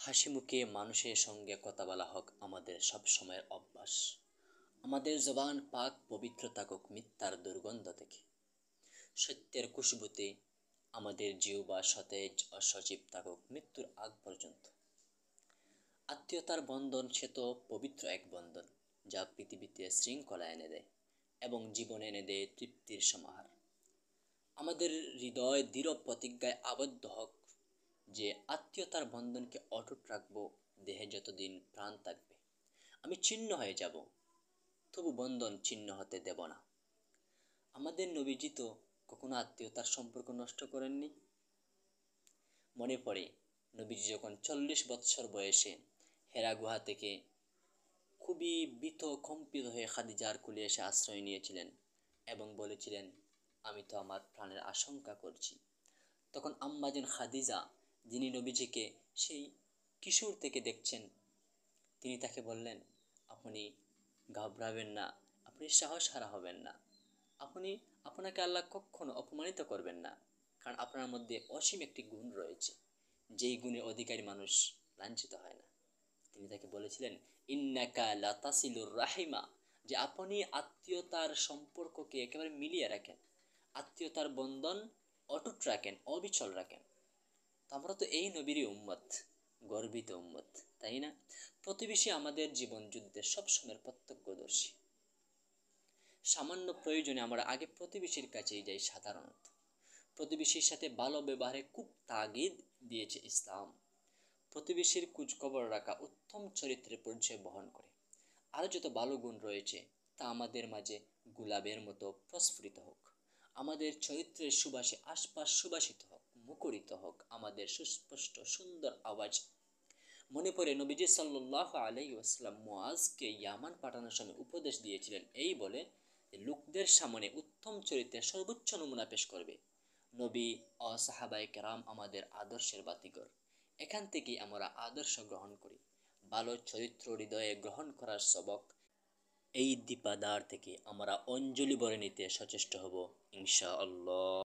হাসিমুখে মানুষের সঙ্গে কথা বলা হোক আমাদের সব সময়ের অভ্যাস। আমাদের জবান পাক পবিত্র থাকুক মিথ্যার দুর্গন্ধ থেকে। সত্যের খুশবুতে আমাদের জিহ্বা সতেজ ও সজীব থাকুক মৃত্যুর আগ পর্যন্ত। আত্মীয়তার বন্ধন সে তো পবিত্র এক বন্ধন, যা পৃথিবীতে শৃঙ্খলা এনে দেয় এবং জীবনে এনে দেয় তৃপ্তির সমাহার। আমাদের হৃদয় দৃঢ় প্রতিজ্ঞায় আবদ্ধ হোক যে আত্মীয়তার বন্ধনকে অটুট রাখবো। দেহে যতদিন প্রাণ থাকবে আমি ছিন্ন হয়ে যাব, তবু বন্ধন ছিন্ন হতে দেব না। আমাদের নবীজি তো কখনো আত্মীয়তার সম্পর্ক নষ্ট করেননি। মনে পড়ে নবীজি যখন 40 বৎসর বয়সে হেরা গুহা থেকে খুবই ভীত কম্পিত হয়ে খাদিজার কোলে এসে আশ্রয় নিয়েছিলেন এবং বলেছিলেন, আমি তো আমার প্রাণের আশঙ্কা করছি। তখন আম্মাজান খাদিজা, যিনি নবীজিকে সেই কিশোর থেকে দেখছেন, তিনি তাকে বললেন, আপনি ঘাবড়াবেন না, আপনি সাহস হারা হবেন না, আপনি আপনাকে আল্লাহ কখনো অপমানিত করবেন না, কারণ আপনার মধ্যে অসীম একটি গুণ রয়েছে, যেই গুণের অধিকারী মানুষ লাঞ্ছিত হয় না। তিনি তাকে বলেছিলেন, ইন্নাকা লাতাসিলুর রাহিমা, যে আপনি আত্মীয়তার সম্পর্ককে একেবারে মিলিয়ে রাখেন, আত্মীয়তার বন্ধন অটুট রাখেন, অবিচল রাখেন। তো আমরা তো এই নবীরই উম্মত, গর্বিত উম্মত, তাই না? প্রতিবেশী আমাদের জীবন যুদ্ধের সবসময়ের প্রত্যক্ষদর্শী। সামান্য প্রয়োজনে আমরা আগে প্রতিবেশীর কাছেই যাই। সাধারণত প্রতিবেশীর সাথে ভালো ব্যবহারে খুব তাগিদ দিয়েছে ইসলাম। প্রতিবেশীর খোঁজখবর রাখা উত্তম চরিত্রের পরিচয় বহন করে। আরও যত ভালো গুণ রয়েছে তা আমাদের মাঝে গোলাপের মতো প্রস্ফুটিত হোক। আমাদের চরিত্রের সুবাসে আশপাশ সুবাসিত হোক, মুখরিত হোক আমাদের সুস্পষ্ট সুন্দর আওয়াজ। মনে পড়ে নবীজি সাল্লাল্লাহু আলাইহি ওয়াসাল্লাম মুআজকে ইয়ামান পাঠানোর সময় উপদেশ দিয়েছিলেন এই বলে, লোকদের সামনে উত্তম চরিত্রের সর্বোচ্চ নমুনা পেশ করবে। নবী ও সাহাবায়ে কেরাম আমাদের আদর্শের বাতিঘর। এখান থেকেই আমরা আদর্শ গ্রহণ করি। ভালো চরিত্র হৃদয়ে গ্রহণ করার সবক এই দীপাদার থেকে আমরা অঞ্জলি ভরে নিতে সচেষ্ট হব ইনশাআল্লাহ।